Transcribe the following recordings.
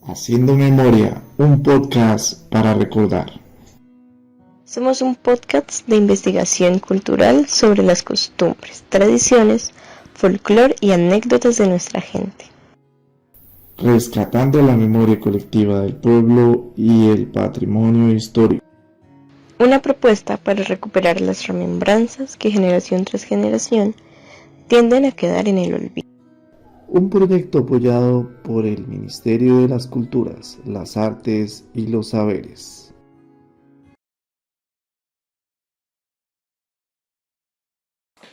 Haciendo Memoria, un podcast para recordar. Somos un podcast de investigación cultural sobre las costumbres, tradiciones, folclore y anécdotas de nuestra gente. Rescatando la memoria colectiva del pueblo y el patrimonio histórico. Una propuesta para recuperar las remembranzas que generación tras generación tienden a quedar en el olvido. Un proyecto apoyado por el Ministerio de las Culturas, las Artes y los Saberes.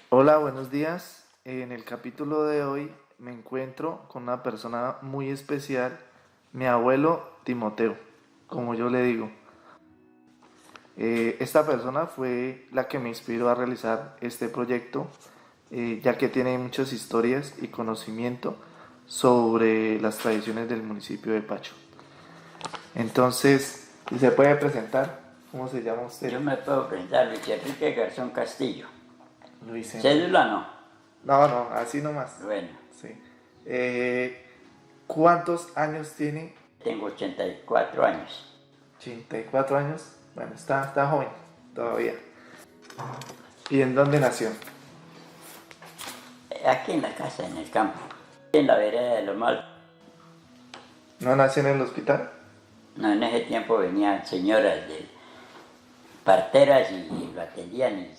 Hola, buenos días. En el capítulo de hoy me encuentro con una persona muy especial, mi abuelo Timoteo, como yo le digo. Esta persona fue la que me inspiró a realizar este proyecto, ya que tiene muchas historias y conocimiento sobre las tradiciones del municipio de Pacho. Entonces, si se puede presentar, ¿cómo se llama usted? Yo me puedo presentar, Luis Enrique Garzón Castillo. Luis Enrique. ¿Cédula no? No, así nomás. Bueno. Sí. ¿Cuántos años tiene? Tengo 84 años. 84 años. Bueno, está joven todavía. ¿Y en dónde nació? Aquí en la casa, en el campo. En la vereda de Los Mal. ¿No nació en el hospital? No, en ese tiempo venían señoras de parteras y lo atendían y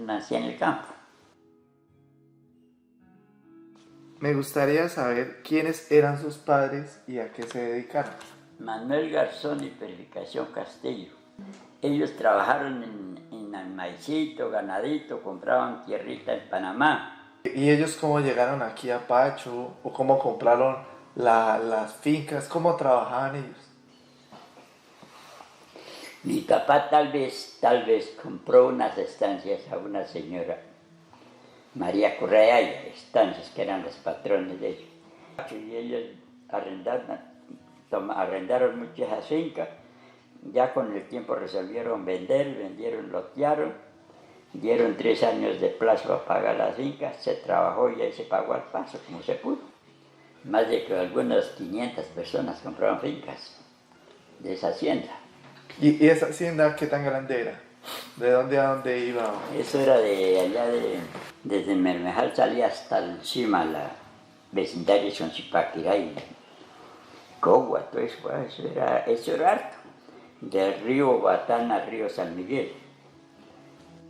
nací en el campo. Me gustaría saber quiénes eran sus padres y a qué se dedicaron. Manuel Garzón y Purificación Castillo. Ellos trabajaron en el maicito, ganadito, compraban tierrita en Panamá. ¿Y ellos cómo llegaron aquí a Pacho? ¿O cómo compraron las fincas? ¿Cómo trabajaban ellos? Mi papá tal vez compró unas estancias a una señora, María Correa, estancias que eran los patrones de ellos. Y ellos arrendaron muchas fincas, ya con el tiempo resolvieron vendieron, lotearon, dieron 3 años de plazo a pagar las fincas, se trabajó y ahí se pagó al paso como se pudo. Más de que algunas 500 personas compraron fincas de esa hacienda. ¿Y esa hacienda qué tan grande era? ¿De dónde a dónde iba? Eso era de allá desde Mermejal salía hasta encima, la vecindario de Sonzipaquirá y Cogua, todo eso era harto. Del río Batán al río San Miguel.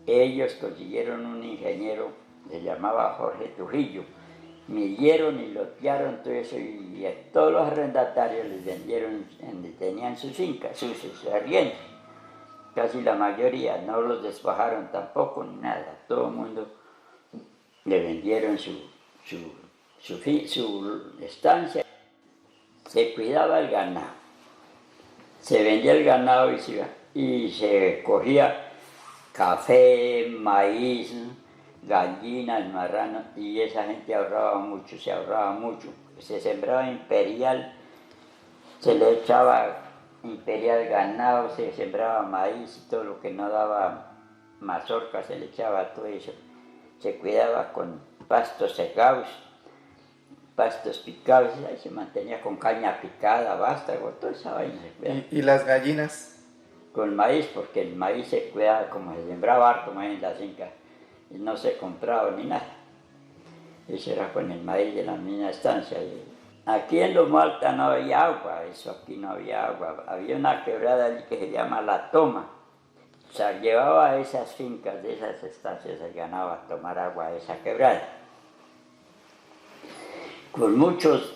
Ellos consiguieron un ingeniero, se llamaba Jorge Trujillo, midieron y lotearon todo eso y a todos los arrendatarios les vendieron donde tenían sus fincas, sus arriendos. Casi la mayoría, no los despojaron tampoco ni nada, todo el mundo le vendieron su estancia. Se cuidaba el ganado, se vendía el ganado y se cogía café, maíz, gallinas, marranos, y esa gente se ahorraba mucho. Se sembraba imperial, se le echaba imperial ganado, se sembraba maíz y todo lo que no daba mazorca se le echaba todo eso. Se cuidaba con pastos secados, pastos picados, ahí se mantenía con caña picada, vástago, toda esa vaina se cuidaba. ¿Y las gallinas? Con maíz, porque el maíz se cuidaba, como se sembraba harto maíz en la finca, y no se compraba ni nada. Eso era con el maíz de la misma estancia. Aquí en Loma Alta no había agua, aquí no había agua. Había una quebrada allí que se llama La Toma. O sea, llevaba a esas fincas de esas estancias el ganado a tomar agua a esa quebrada. Con muchos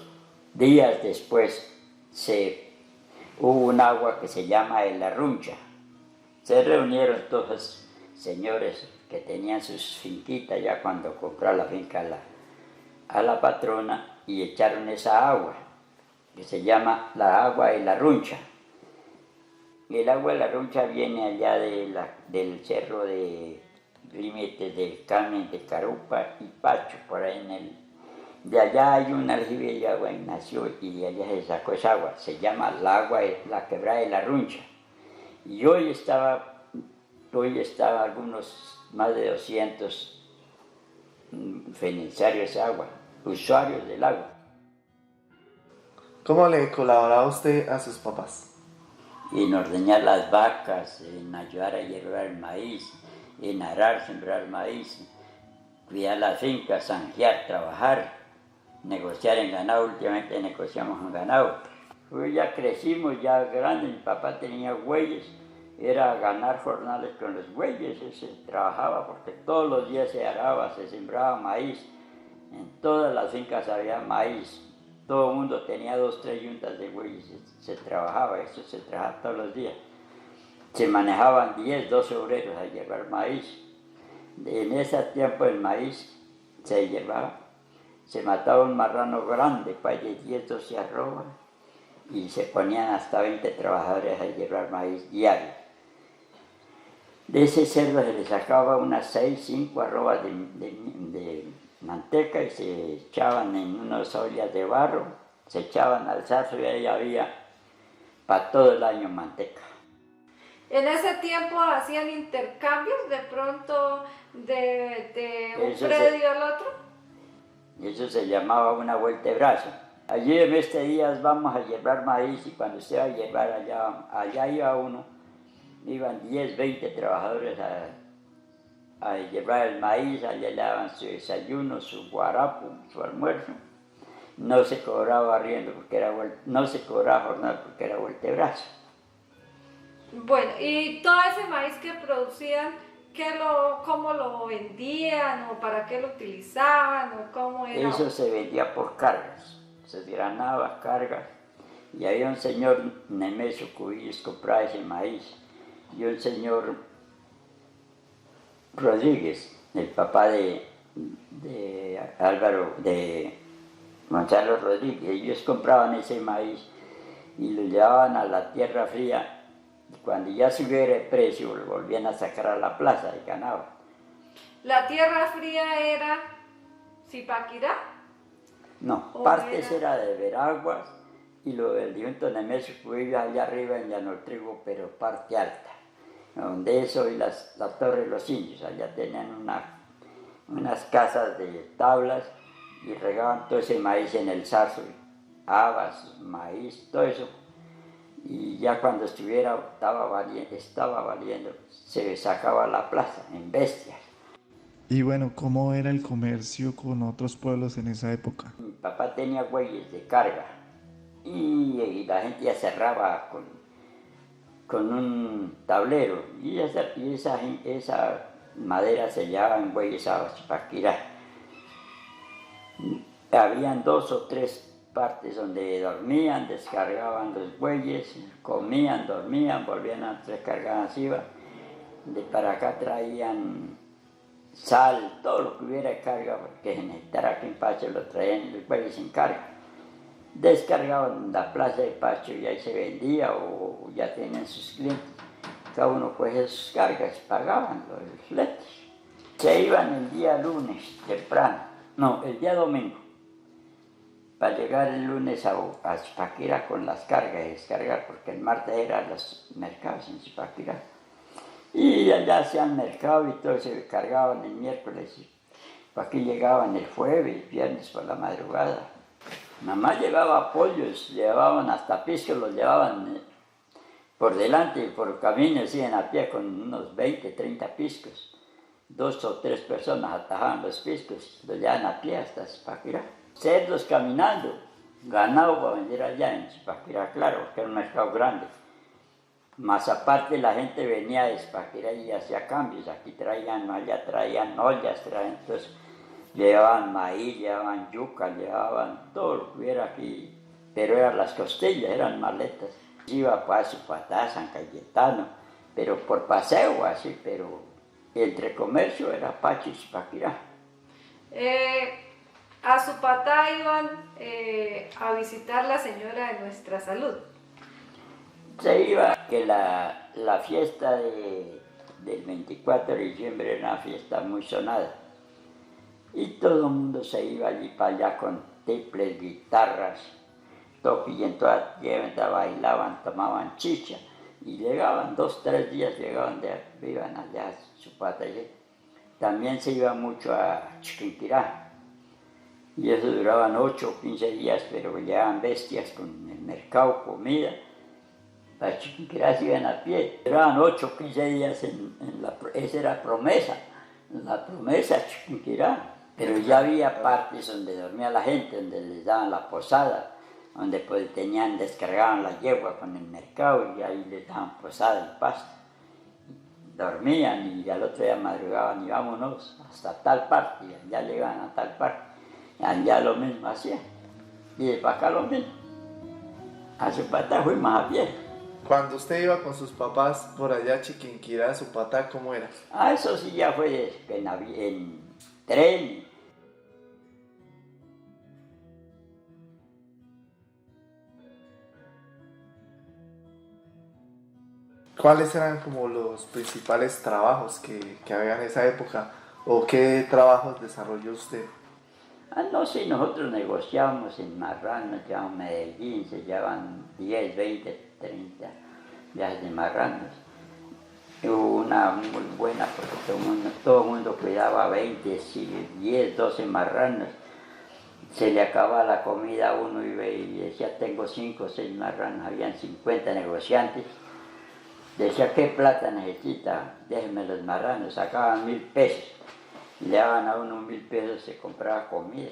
días después hubo un agua que se llama el Arruncha. Se reunieron todos los señores que tenían sus finquitas ya cuando compró la finca a la patrona y echaron esa agua, que se llama la agua de la Runcha. Y el agua de la Runcha viene allá del cerro de límites del Carmen de Carupa y Pacho, por ahí de allá hay un aljibe de agua y nació y de allá se sacó esa agua. Se llama la quebrada de la Runcha. Y hoy estaba algunos más de 200 beneficiarios de agua, usuarios del agua. ¿Cómo le colaboraba usted a sus papás? En ordeñar las vacas, en ayudar a hiervar el maíz, en arar, sembrar maíz, cuidar las fincas, zanjear, trabajar, negociar en ganado. Últimamente negociamos en ganado. Pues ya crecimos, ya grandes, mi papá tenía bueyes, era ganar jornales con los bueyes, se trabajaba porque todos los días se araba, se sembraba maíz, en todas las fincas había maíz, todo el mundo tenía 2, 3 yuntas de bueyes, se trabajaba, eso se trabajaba todos los días. Se manejaban 10, 12 obreros a llevar maíz. En ese tiempo el maíz se llevaba, se mataba un marrano grande, para de 10, 12 arrobas, y se ponían hasta 20 trabajadores a llevar maíz diario. De ese cerdo se le sacaba unas 6, 5 arrobas de manteca y se echaban en unas ollas de barro, se echaban al zarzo y ahí había para todo el año manteca. En ese tiempo hacían intercambios de pronto de un predio al otro. Eso se llamaba una vuelta de brazo. Allí en este día vamos a llevar maíz y cuando usted va a llevar allá iba uno, iban 10, 20 trabajadores a llevar el maíz, allá le daban su desayuno, su guarapo, su almuerzo. No se cobraba arriendo porque no se cobraba jornal porque era vuelta de brazo. Bueno, y todo ese maíz que producían, ¿cómo lo vendían o para qué lo utilizaban o cómo era? Eso se vendía por cargas, se granaba cargas y había un señor Nemesio Cubillos compraba ese maíz y un señor Rodríguez, el papá de Álvaro, de Gonzalo Rodríguez, ellos compraban ese maíz y lo llevaban a la tierra fría. Cuando ya subiera el precio, lo volvían a sacar a la plaza y ganaban. ¿La tierra fría era Zipaquirá? No, partes era de Veraguas y lo del difunto Nemesio Cubillos allá arriba en Llano Trigo, pero parte alta, donde eso y la Torre de los Indios, allá tenían unas casas de tablas y regaban todo ese maíz en el zarzo, habas, maíz, todo eso. Y ya cuando estaba valiendo, se sacaba a la plaza en bestias. Y bueno, ¿cómo era el comercio con otros pueblos en esa época? Mi papá tenía bueyes de carga y la gente ya cerraba con un tablero y esa madera se llevaba en bueyes a Zipaquirá. Habían 2 o 3 partes donde dormían, descargaban los bueyes, comían, dormían, volvían a descargar encima. De para acá traían sal, todo lo que hubiera carga, porque se necesitara aquí en Pacho lo traían los bueyes en carga. Descargaban en la plaza de Pacho y ahí se vendía o ya tenían sus clientes. Cada uno cogía sus cargas, pagaban los fletes. Se iban el día lunes temprano, no, el día domingo, para llegar el lunes a Zipaquirá con las cargas y descargar, porque el martes eran los mercados en Zipaquirá. Y allá hacían mercado y todo se cargaban el miércoles. Aquí llegaban el jueves, viernes por la madrugada. Mamá llevaba pollos, llevaban hasta piscos, los llevaban por delante, por caminos, iban a pie con unos 20, 30 piscos. 2 o 3 personas atajaban los piscos, los llevaban a pie hasta Zipaquirá. Cerdos caminando, ganado para vender allá en Zipaquirá, claro, porque era un mercado grande. Más aparte la gente venía de Zipaquirá y hacía cambios, aquí traían, allá traían ollas, entonces llevaban maíz, llevaban yuca, llevaban todo lo que hubiera aquí, pero eran las costillas, eran maletas. Iba para Azupatá, San Cayetano, pero por paseo así, pero entre comercio era Pacho y Zipaquirá. A Azupatá iban a visitar la Señora de Nuestra Salud. Se iba, que la fiesta del 24 de diciembre era una fiesta muy sonada. Y todo el mundo se iba allí para allá con tiples, guitarras, toqui, en toda tienda bailaban, tomaban chicha. Y llegaban 2, 3 días, iban allá a Azupatá. También se iba mucho a Chiquinquirá. Y eso duraban 8 o 15 días, pero llegaban bestias con el mercado, comida. Para Chiquinquirá se iban a pie. Duraban 8 o 15 días esa era la promesa Chiquinquirá. Pero ya había partes donde dormía la gente, donde les daban la posada, donde pues descargaban la yegua con el mercado y ahí les daban posada y pasto. Dormían y al otro día madrugaban y vámonos hasta tal parte, y allá llegaban a tal parte. Y allá lo mismo hacían. Y de para acá lo mismo. A Zupatá fuimos a pie. Cuando usted iba con sus papás por allá a Chiquinquirá, Zupatá, ¿cómo era? Eso sí ya fue en tren. ¿Cuáles eran como los principales trabajos que había en esa época? ¿O qué trabajos desarrolló usted? No sé, nosotros negociábamos en Marranos, llevaban Medellín, se llevaban 10, 20, 30 viajes de Marranos. Hubo una muy buena porque todo el mundo cuidaba 20, 10, 12 marranos. Se le acababa la comida a uno y decía, tengo 5 o 6 marranos, habían 50 negociantes. Decía, ¿qué plata necesita? Déjeme los marranos, sacaban 1.000 pesos. Le daban a uno 1.000 pesos, se compraba comida.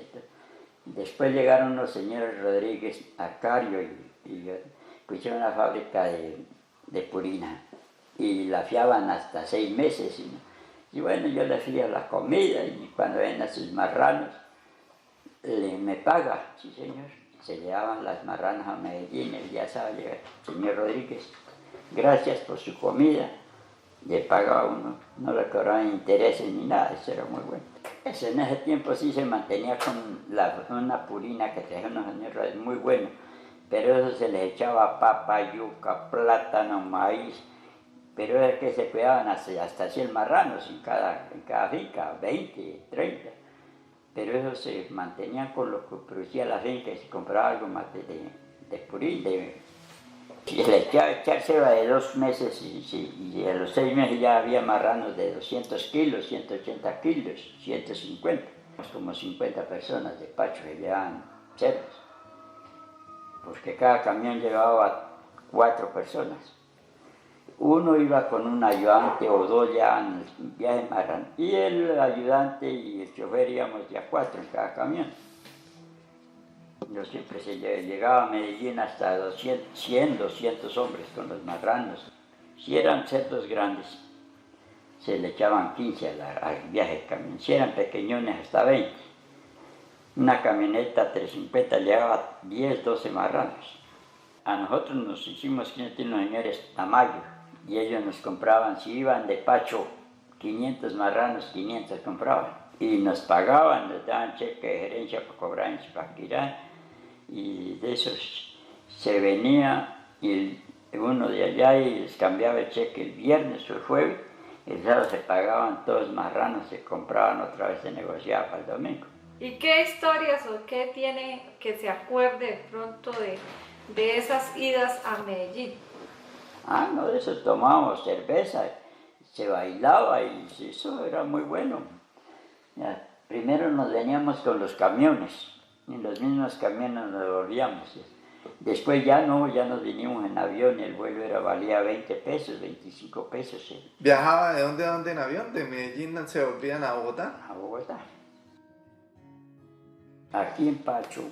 Después llegaron los señores Rodríguez Arcario y pusieron una fábrica de purina y la fiaban hasta 6 meses. Y bueno, yo le hacía la comida y cuando ven a sus marranos, me paga, sí señor. Se llevaban las marranas a Medellín, el día sábado llega el señor Rodríguez. Gracias por su comida. Le pagaba uno, no le cobraban intereses ni nada, eso era muy bueno. Eso en ese tiempo sí se mantenía con una purina que traía unos señores muy bueno, pero eso se les echaba papa, yuca, plátano, maíz, pero es que se cuidaban hasta 100 marranos en cada finca, 20, 30, pero eso se mantenía con lo que producía la finca y se compraba algo más de purina, y le echársela de 2 meses y a los 6 meses ya había marranos de 200 kilos, 180 kilos, 150. Como 50 personas de Pacho que llevaban cerdos, porque cada camión llevaba 4 personas. Uno iba con un ayudante o 2 ya en el viaje marrano, y el ayudante y el chofer íbamos ya 4 en cada camión. Yo siempre llegaba a Medellín hasta 100, 200 hombres con los marranos. Si eran cerdos grandes, se le echaban 15 al viaje de camión. Si eran pequeñones, hasta 20. Una camioneta 350 llevaba 10, 12 marranos. A nosotros nos hicimos clientes los señores Tamayo y ellos nos compraban, si iban de Pacho 500 marranos, 500 compraban. Y nos pagaban, nos daban cheque de gerencia para cobrar en Chiquinquirá. Y de esos se venía uno de allá y les cambiaba el cheque el viernes o el jueves, el sábado se pagaban todos los marranos, se compraban otra vez, se negociaba para el domingo. ¿Y qué historias o qué tiene que se acuerde de pronto de esas idas a Medellín? No, de eso tomábamos cerveza, se bailaba y eso era muy bueno. Ya, primero nos veníamos con los camiones. En los mismos camiones nos volvíamos. Después ya nos vinimos en avión y el vuelo valía 20 pesos, 25 pesos. ¿Viajaba de dónde a dónde en avión? ¿De Medellín se volvían a Bogotá? A Bogotá. Aquí en Pacho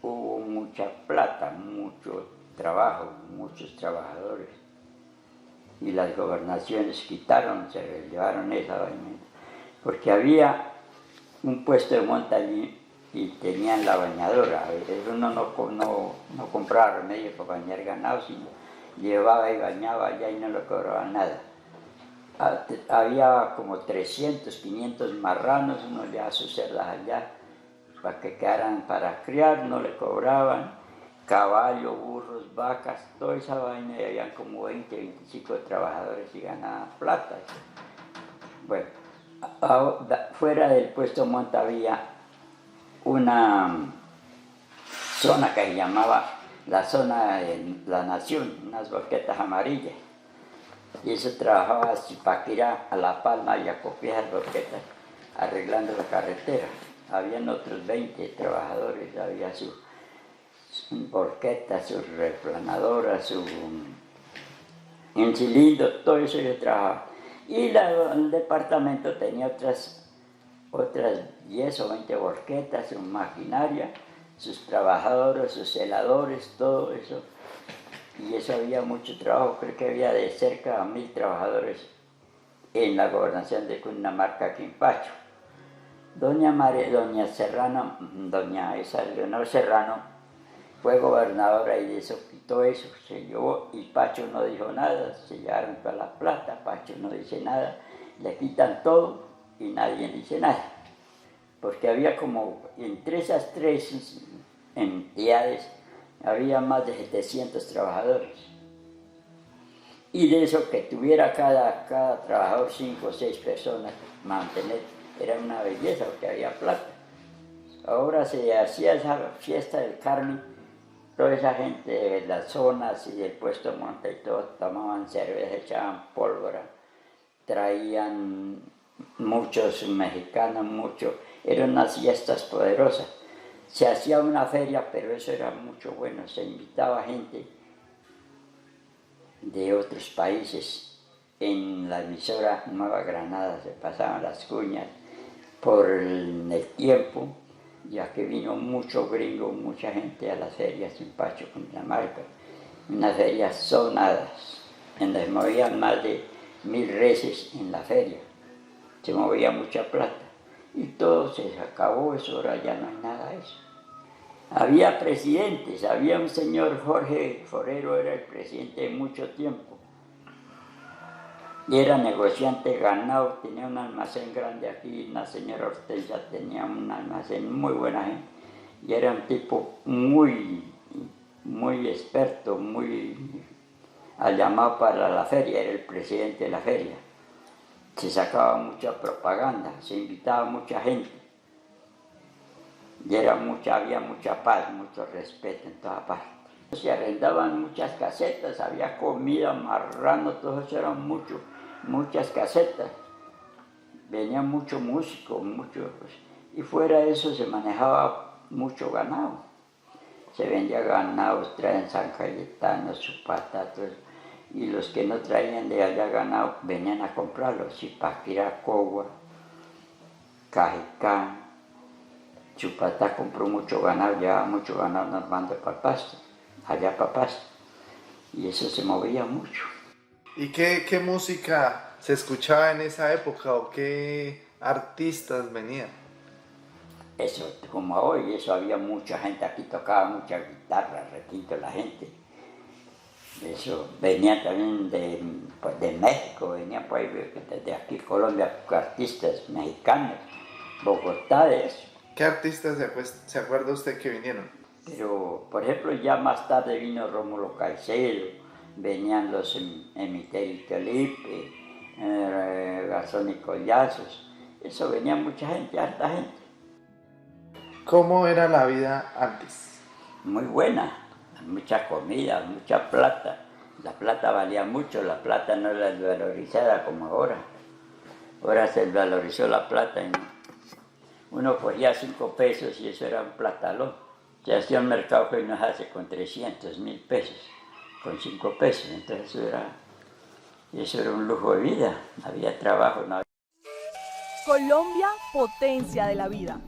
hubo mucha plata, mucho trabajo, muchos trabajadores. Y las gobernaciones quitaron, se llevaron esa vaina. Porque había un puesto de monta allí y tenían la bañadora. A veces uno no compraba remedio para bañar ganado, sino llevaba y bañaba allá y no le cobraban nada. Había como 300, 500 marranos, uno le a sus cerdas allá para que quedaran para criar, no le cobraban. Caballo, burros, vacas, toda esa vaina, y habían como 20, 25 trabajadores y ganaban plata. Bueno, fuera del puesto monta había una zona que se llamaba la zona de la Nación, unas boquetas amarillas. Y eso trabajaba a Zipaquirá, a La Palma y a Copias boquetas, arreglando la carretera. habían otros 20 trabajadores, había su volqueta, su replanadoras, su cilindro, todo eso yo trabajaba. Y el departamento tenía otras 10 o 20 volquetas, su maquinaria, sus trabajadores, sus celadores, todo eso. Y eso había mucho trabajo, creo que había de cerca a 1000 trabajadores en la gobernación de Cundinamarca, aquí en Pacho. Doña Serrano, doña Isa Leonor Serrano, fue gobernadora y de eso quitó eso, se llevó y Pacho no dijo nada, se llevaron toda la plata, Pacho no dice nada, le quitan todo y nadie dice nada. Porque había como, entre esas 3 entidades, había más de 700 trabajadores. Y de eso que tuviera cada trabajador 5 o 6 personas, mantener, era una belleza porque había plata. Ahora se hacía esa fiesta del Carmen, toda esa gente de las zonas y del puesto Monte y todo, tomaban cerveza, echaban pólvora, traían muchos mexicanos, eran unas fiestas poderosas. Se hacía una feria, pero eso era mucho bueno, se invitaba gente de otros países. En la emisora Nueva Granada se pasaban las cuñas por el tiempo, ya que vino mucho gringo, mucha gente a las ferias en Pacho, Cundinamarca, unas ferias sonadas, en las movían más de 1000 reses en la feria, se movía mucha plata, y todo se acabó, eso ahora ya no hay nada de eso. Había presidentes, había un señor Jorge Forero, era el presidente de mucho tiempo, y era negociante ganado, tenía un almacén grande aquí, la señora Hortensia tenía un almacén, muy buena gente, y era un tipo muy experto, muy llamado para la feria, era el presidente de la feria. Se sacaba mucha propaganda, se invitaba mucha gente, y había mucha paz, mucho respeto en toda parte. Se arrendaban muchas casetas, había comida, marrano, todo eso eran muchas casetas. Venían muchos músicos, y fuera de eso se manejaba mucho ganado. Se vendía ganado, traían San Cayetano, su patatos, y los que no traían de allá ganado venían a comprarlo, Zipaquirá, Cogua, Cajicán. Chupatá compró mucho ganado, llevaba mucho ganado normando para Pasto, allá para Pasto, y eso se movía mucho. ¿Y qué música se escuchaba en esa época o qué artistas venían? Eso, como hoy, eso había mucha gente aquí, tocaba mucha guitarra, requinto la gente. Eso venía también de México, venían por ahí, desde aquí Colombia, artistas mexicanos, Bogotá, de eso. ¿Qué artistas se acuerda usted que vinieron? Pero, por ejemplo, ya más tarde vino Rómulo Caicedo, venían los Emiterio y Felipe, Garzón y Collazos, eso venía mucha gente, harta gente. ¿Cómo era la vida antes? Muy buena, mucha comida, mucha plata. La plata valía mucho, la plata no era desvalorizada como ahora. Ahora se desvalorizó la plata. Uno cogía 5 pesos y eso era un platalón. Se hacía un mercado que hoy nos hace con 300.000 pesos, con 5 pesos. Entonces eso era un lujo de vida, había trabajo, no había... Colombia, potencia de la vida.